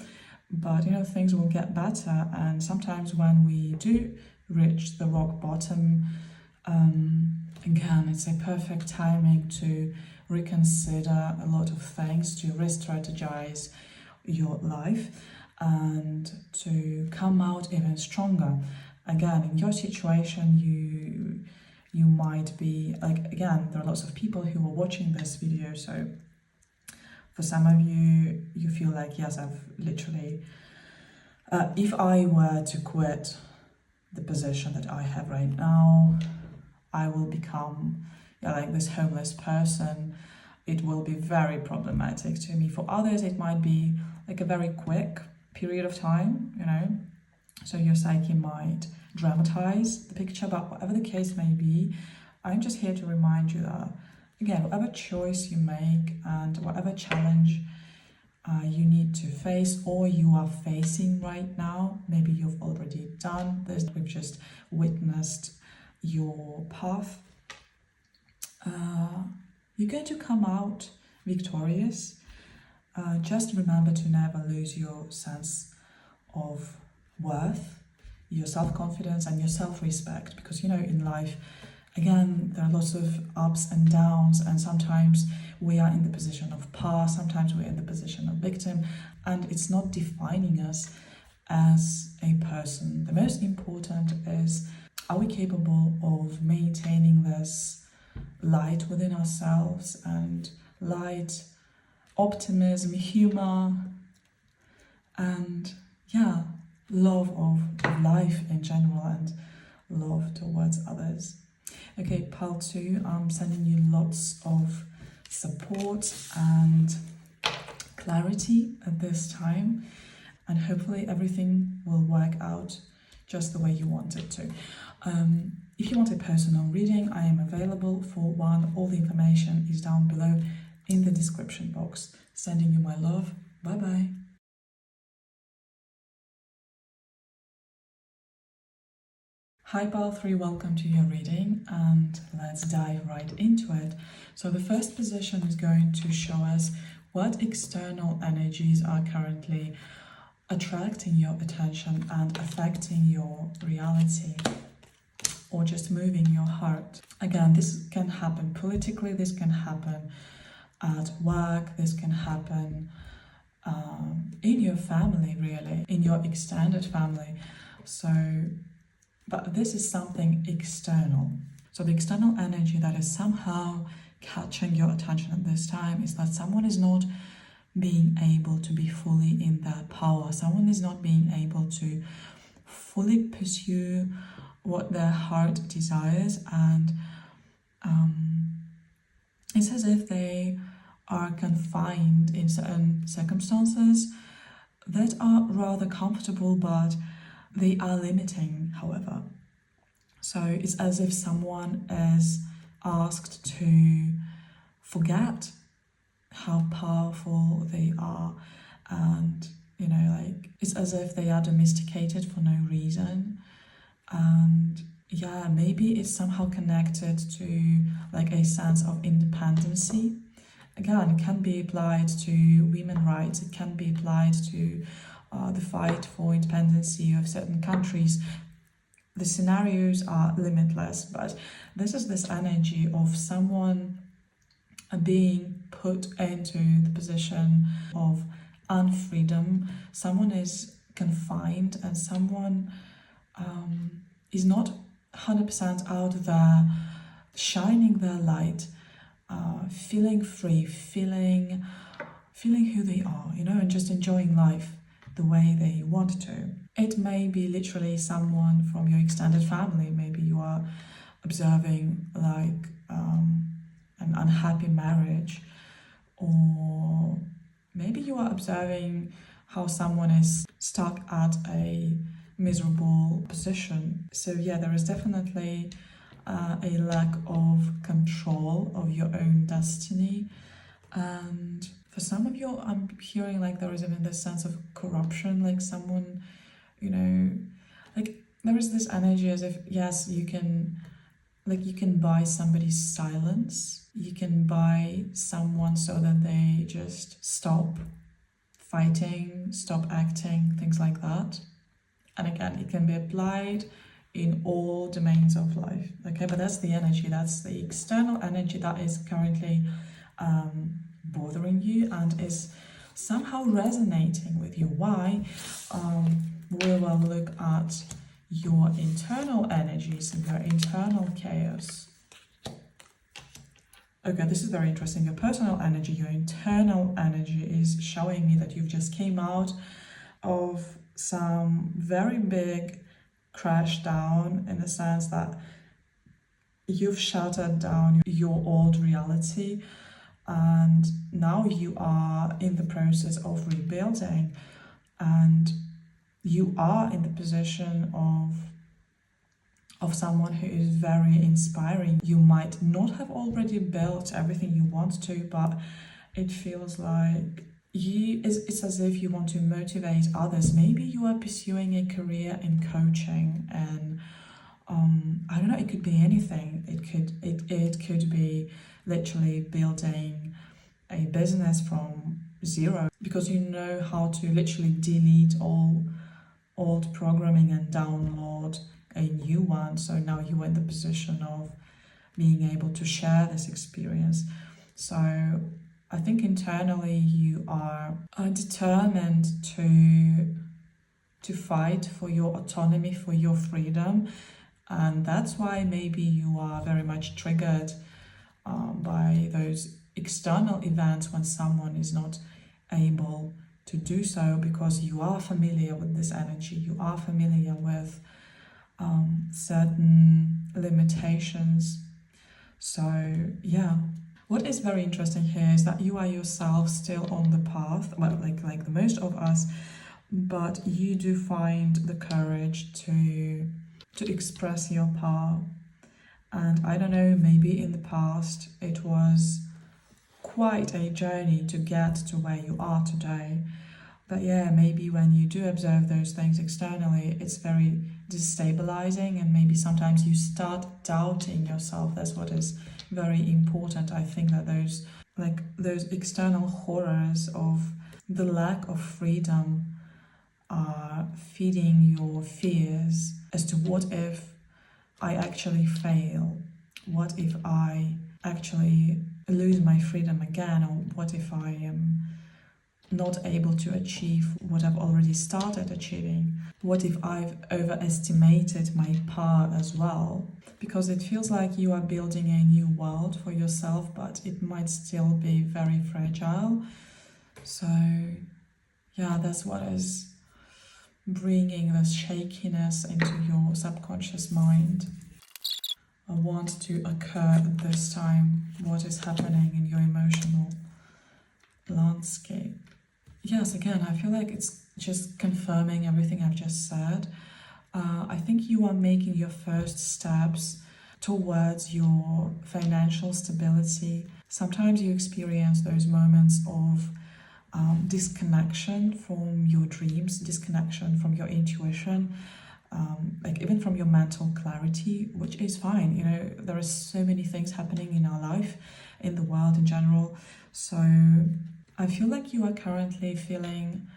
But things will get better, and sometimes when we do reach the rock bottom, again, it's a perfect timing to reconsider a lot of things, to re-strategize your life, and to come out even stronger. Again, in your situation, you might be like, again, there are lots of people who are watching this video, so for some of you, you feel like, yes, I've literally, if I were to quit the position that I have right now, I will become like this homeless person. It will be very problematic to me. For others, it might be like a very quick period of time, so your psyche might dramatize the picture, but whatever the case may be, I'm just here to remind you that, again, whatever choice you make and whatever challenge you need to face or you are facing right now, maybe you've already done this, we've just witnessed your path, you're going to come out victorious. Just remember to never lose your sense of worth, your self-confidence and your self-respect, because in life, again, there are lots of ups and downs, and sometimes we are in the position of power, sometimes we're in the position of victim, and it's not defining us as a person. The most important is, are we capable of maintaining this light within ourselves, and light, optimism, humor, and love of life in general, and love towards others. Okay, pile 2, I'm sending you lots of support and clarity at this time. and hopefully everything will work out just the way you want it to. If you want a personal reading, I am available for one. All the information is down below in the description box. Sending you my love. Bye bye. Hi Pile 3, welcome to your reading, and let's dive right into it. So the first position is going to show us what external energies are currently attracting your attention and affecting your reality, or just moving your heart. Again, this can happen politically, this can happen at work, this can happen in your family, really, in your extended family. But this is something external. So the external energy that is somehow catching your attention at this time is that someone is not being able to be fully in their power. Someone is not being able to fully pursue what their heart desires, and it's as if they are confined in certain circumstances that are rather comfortable, but they are limiting, however. So it's as if someone is asked to forget how powerful they are, and it's as if they are domesticated for no reason. And yeah, maybe it's somehow connected to like a sense of independency. Again, it can be applied to women's rights, it can be applied to the fight for independency of certain countries. The scenarios are limitless, but this is this energy of someone being put into the position of unfreedom. Someone is confined, and someone is not 100% out there shining their light, feeling free, feeling who they are, and just enjoying life the way they want to. It may be literally someone from your extended family. Maybe you are observing like an unhappy marriage, or maybe you are observing how someone is stuck at a miserable position. So yeah, there is definitely a lack of control of your own destiny. And for some of you, I'm hearing like there is even this sense of corruption, like someone, like there is this energy as if, yes, you can buy somebody's silence, you can buy someone so that they just stop fighting, stop acting, things like that. And again, it can be applied in all domains of life, okay? But that's the energy, that's the external energy that is currently bothering you and is somehow resonating with you. Why? We will look at your internal energies and your internal chaos. Okay, this is very interesting. Your personal energy, your internal energy is showing me that you've just came out of some very big crash down, in the sense that you've shattered down your old reality, and now you are in the process of rebuilding, and you are in the position of someone who is very inspiring. You might not have already built everything you want to, but it feels like it's as if you want to motivate others. Maybe you are pursuing a career in coaching, and I don't know, it could be anything. It could be literally building a business from zero, because you know how to literally delete all old programming and download a new one. So now you are in the position of being able to share this experience. So I think internally you are determined to fight for your autonomy, for your freedom, and that's why maybe you are very much triggered by those external events when someone is not able to do so, because you are familiar with this energy, you are familiar with certain limitations. So yeah, what is very interesting here is that you are yourself still on the path, well, like the most of us, but you do find the courage to express your power. And I don't know, maybe in the past it was quite a journey to get to where you are today. But yeah, maybe when you do observe those things externally, it's very destabilizing, and maybe sometimes you start doubting yourself. That's what is very important. I think that those external horrors of the lack of freedom are feeding your fears as to what if I actually fail? What if I actually lose my freedom again? Or what if I am not able to achieve what I've already started achieving? What if I've overestimated my power as well? Because it feels like you are building a new world for yourself, but it might still be very fragile. So yeah, that's what is bringing this shakiness into your subconscious mind. I want to occur at this time what is happening in your emotional landscape. Yes, again, I feel like it's just confirming everything I've just said. I think you are making your first steps towards your financial stability. Sometimes you experience those moments of disconnection from your dreams, disconnection from your intuition, like even from your mental clarity, which is fine. You know, there are so many things happening in our life, in the world in general. So I feel like you are currently feeling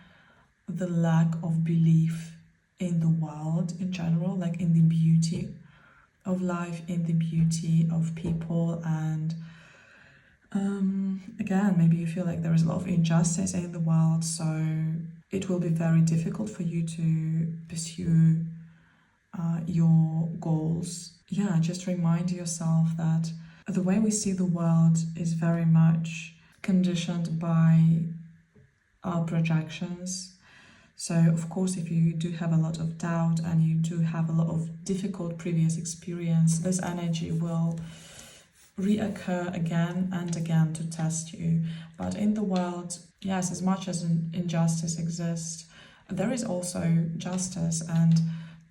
the lack of belief in the world in general, like in the beauty of life, in the beauty of people, and again, maybe you feel like there is a lot of injustice in the world, so it will be very difficult for you to pursue your goals. Yeah, just remind yourself that the way we see the world is very much conditioned by our projections. So, of course, if you do have a lot of doubt and you do have a lot of difficult previous experience, this energy will reoccur again and again to test you. But in the world, yes, as much as injustice exists, there is also justice, and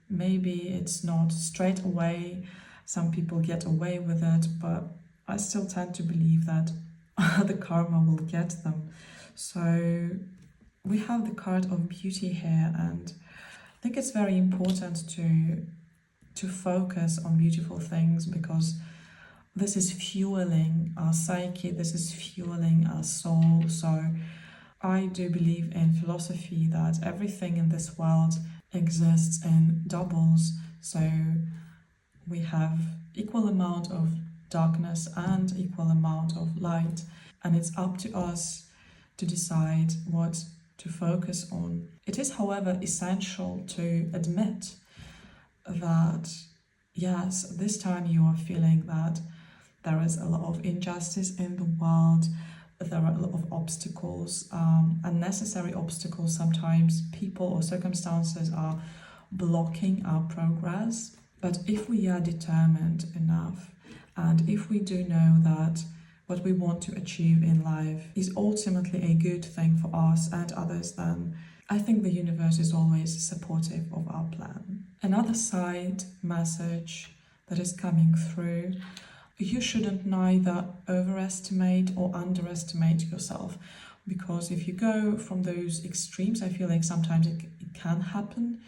maybe it's not straight away. Some people get away with it, but I still tend to believe that the karma will get them. So we have the card of beauty here, and I think it's very important to focus on beautiful things, because this is fueling our psyche, this is fueling our soul. So I do believe in philosophy that everything in this world exists in doubles. So we have equal amount of darkness and equal amount of light, and it's up to us to decide what to focus on. It is, however, essential to admit that yes, this time you are feeling that there is a lot of injustice in the world, there are a lot of obstacles, unnecessary obstacles. Sometimes people or circumstances are blocking our progress. But if we are determined enough, and if we do know that what we want to achieve in life is ultimately a good thing for us and others, then I think the universe is always supportive of our plan. Another side message that is coming through: you shouldn't neither overestimate or underestimate yourself, because if you go from those extremes, I feel like sometimes it can happen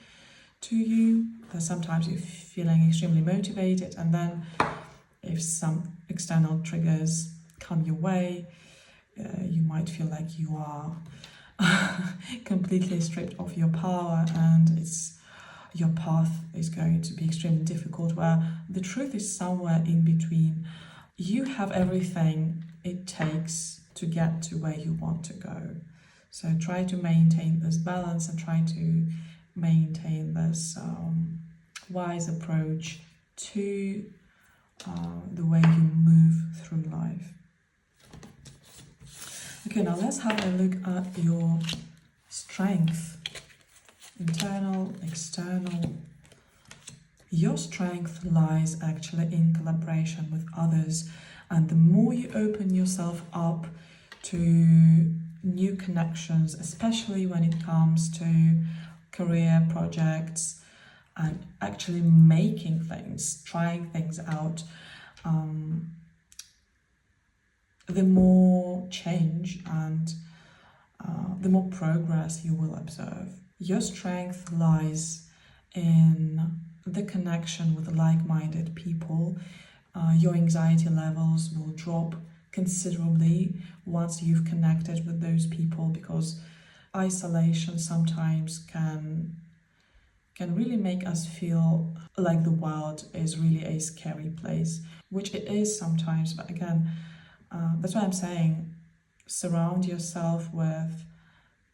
to you, that sometimes you're feeling extremely motivated, and then if some external triggers come your way, you might feel like you are completely stripped of your power, and your path is going to be extremely difficult, where the truth is somewhere in between. You have everything it takes to get to where you want to go. So try to maintain this balance and try to maintain this wise approach to the way you move through life. Okay, now let's have a look at your strength. Internal, external. Your strength lies actually in collaboration with others, and the more you open yourself up to new connections, especially when it comes to career projects and actually making things, trying things out. The more change and the more progress you will observe. Your strength lies in the connection with like-minded people. Your anxiety levels will drop considerably once you've connected with those people, because isolation sometimes can really make us feel like the world is really a scary place, which it is sometimes. But again, that's why I'm saying surround yourself with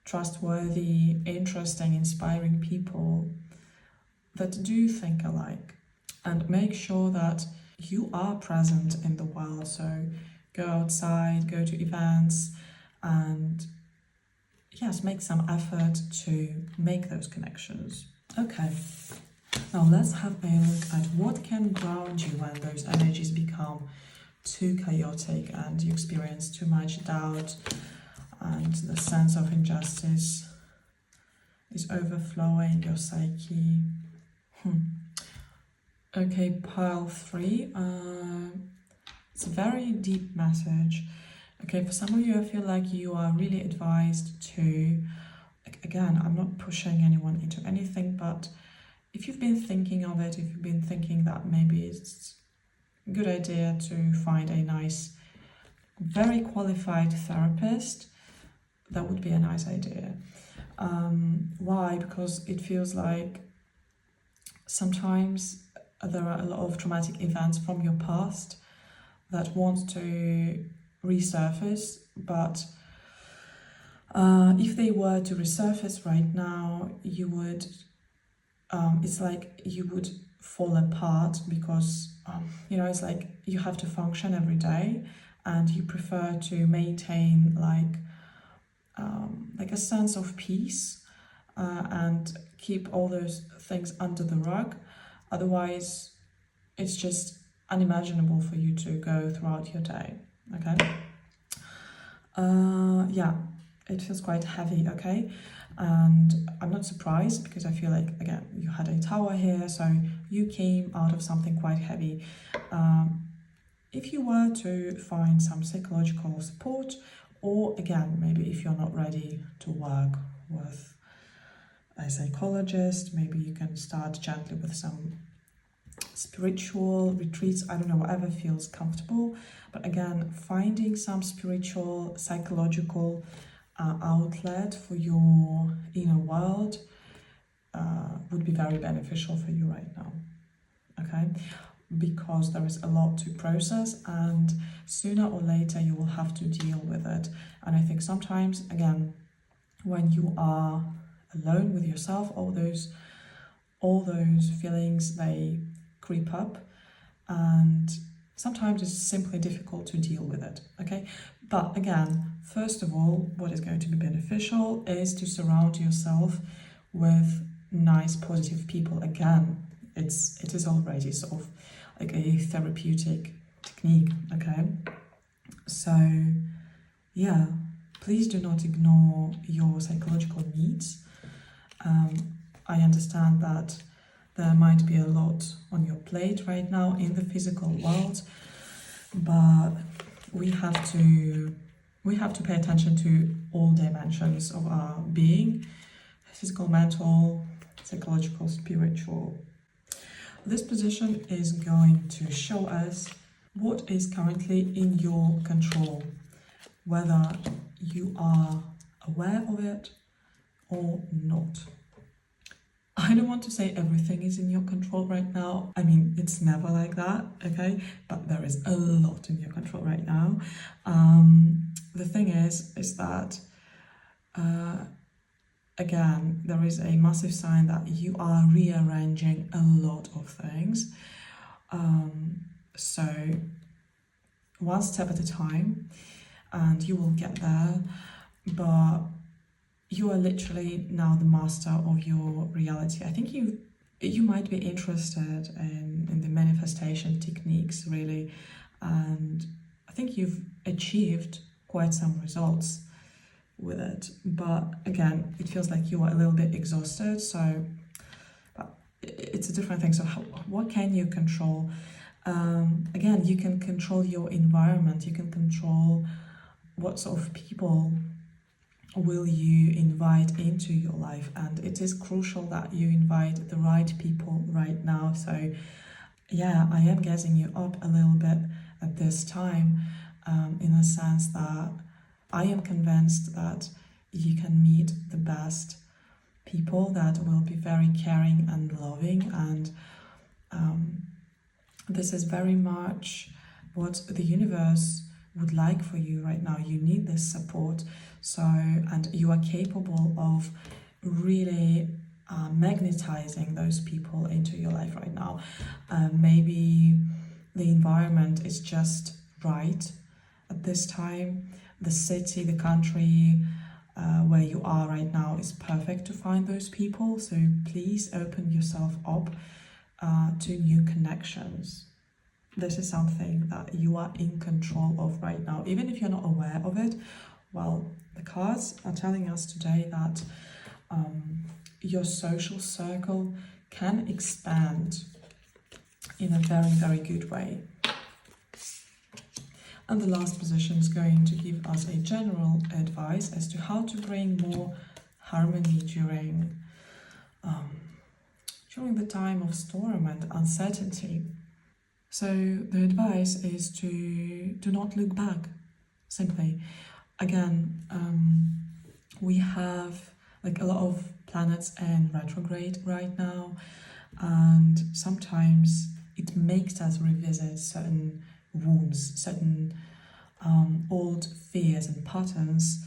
trustworthy, interesting, inspiring people that do think alike, and make sure that you are present in the world. So go outside, go to events, and yes, make some effort to make those connections. Okay, now let's have a look at what can ground you when those energies become too chaotic and you experience too much doubt and the sense of injustice is overflowing your psyche. Okay, pile 3. It's a very deep message. Okay, for some of you, I feel like you are really advised to, again, I'm not pushing anyone into anything, but if you've been thinking of it, if you've been thinking that maybe it's a good idea to find a nice, very qualified therapist, that would be a nice idea. Why? Because it feels like sometimes there are a lot of traumatic events from your past that want to resurface, but if they were to resurface right now, you would, it's like you would fall apart, because, it's like you have to function every day and you prefer to maintain like a sense of peace and keep all those things under the rug. Otherwise, it's just unimaginable for you to go throughout your day. Okay. Yeah, it feels quite heavy. Okay, and I'm not surprised, because I feel like, again, you had a tower here, so you came out of something quite heavy. If you were to find some psychological support, or again, maybe if you're not ready to work with a psychologist, maybe you can start gently with some spiritual retreats. I don't know, whatever feels comfortable. But again, finding some spiritual, psychological outlet for your inner world would be very beneficial for you right now. Okay, because there is a lot to process, and sooner or later you will have to deal with it. And I think sometimes, again, when you are alone with yourself, all those feelings, they creep up, and sometimes it's simply difficult to deal with it. Okay, but again, first of all, what is going to be beneficial is to surround yourself with nice, positive people. Again, it is already sort of like a therapeutic technique. Okay, so yeah, please do not ignore your psychological needs. I understand that there might be a lot on your plate right now in the physical world, but we have to pay attention to all dimensions of our being: physical, mental, psychological, spiritual. This position is going to show us what is currently in your control, whether you are aware of it or not. I don't want to say everything is in your control right now. I mean, it's never like that, okay? But there is a lot in your control right now. The thing is that, again, there is a massive sign that you are rearranging a lot of things. So one step at a time, and you will get there. But you are literally now the master of your reality. I think you might be interested in the manifestation techniques, really, and I think you've achieved quite some results with it. But again, it feels like you are a little bit exhausted, so it's a different thing. So what can you control? Again, you can control your environment, you can control what sort of people will you invite into your life, and it is crucial that you invite the right people right now. So yeah, I am gassing you up a little bit at this time, in a sense that I am convinced that you can meet the best people that will be very caring and loving, and this is very much what the universe would like for you right now. You need this support, so, and you are capable of really magnetizing those people into your life right now. Maybe the environment is just right at this time. The city, the country where you are right now is perfect to find those people. So please open yourself up to new connections. This is something that you are in control of right now, even if you're not aware of it. Well, the cards are telling us today that your social circle can expand in a very, very good way. And the last position is going to give us a general advice as to how to bring more harmony during the time of storm and uncertainty. So the advice is to do not look back, simply. Again, we have like a lot of planets in retrograde right now, and sometimes it makes us revisit certain wounds, certain old fears and patterns.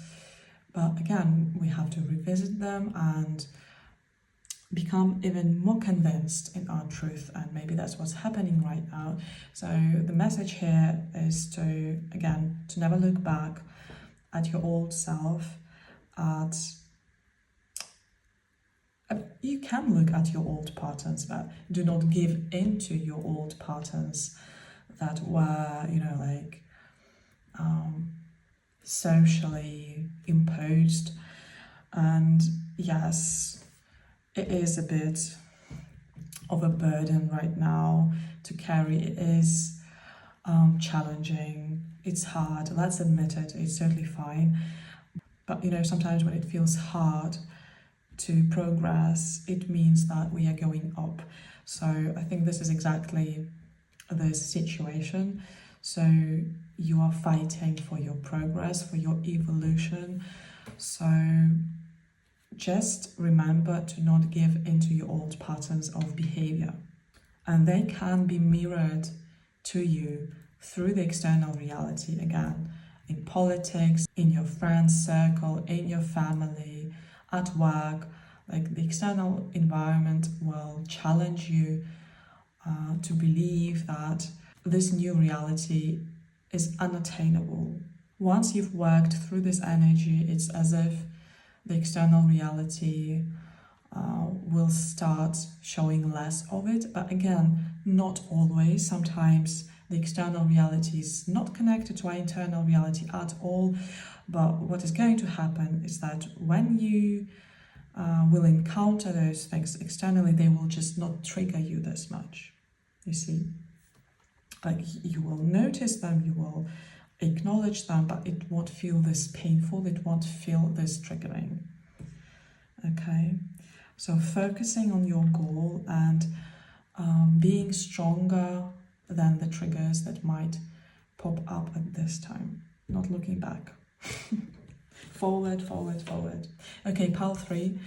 But again, we have to revisit them and become even more convinced in our truth, and maybe that's what's happening right now. So the message here is to, again, to never look back at your old self. You can look at your old patterns, but do not give in to your old patterns that were, socially imposed. And yes, it is a bit of a burden right now to carry. It is challenging. It's hard. Let's admit it. It's totally fine. But sometimes when it feels hard to progress, it means that we are going up. So I think this is exactly this situation. So you are fighting for your progress, for your evolution. So just remember to not give into your old patterns of behavior. And they can be mirrored to you through the external reality, again, in politics, in your friends circle, in your family, at work. Like the external environment will challenge you to believe that this new reality is unattainable. Once you've worked through this energy, it's as if the external reality will start showing less of it. But again, not always. Sometimes the external reality is not connected to our internal reality at all. But what is going to happen is that when you will encounter those things externally, they will just not trigger you this much. You see? Like, you will notice them, you will acknowledge them, but it won't feel this painful, it won't feel this triggering. Okay? So focusing on your goal and being stronger than the triggers that might pop up at this time. Not looking back. Forward, forward, forward. Okay, pile 3.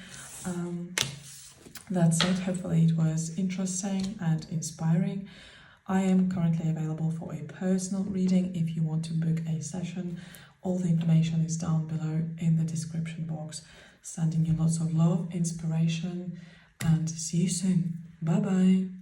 That's it. Hopefully it was interesting and inspiring. I am currently available for a personal reading if you want to book a session. All the information is down below in the description box. Sending you lots of love, inspiration, and see you soon. Bye bye.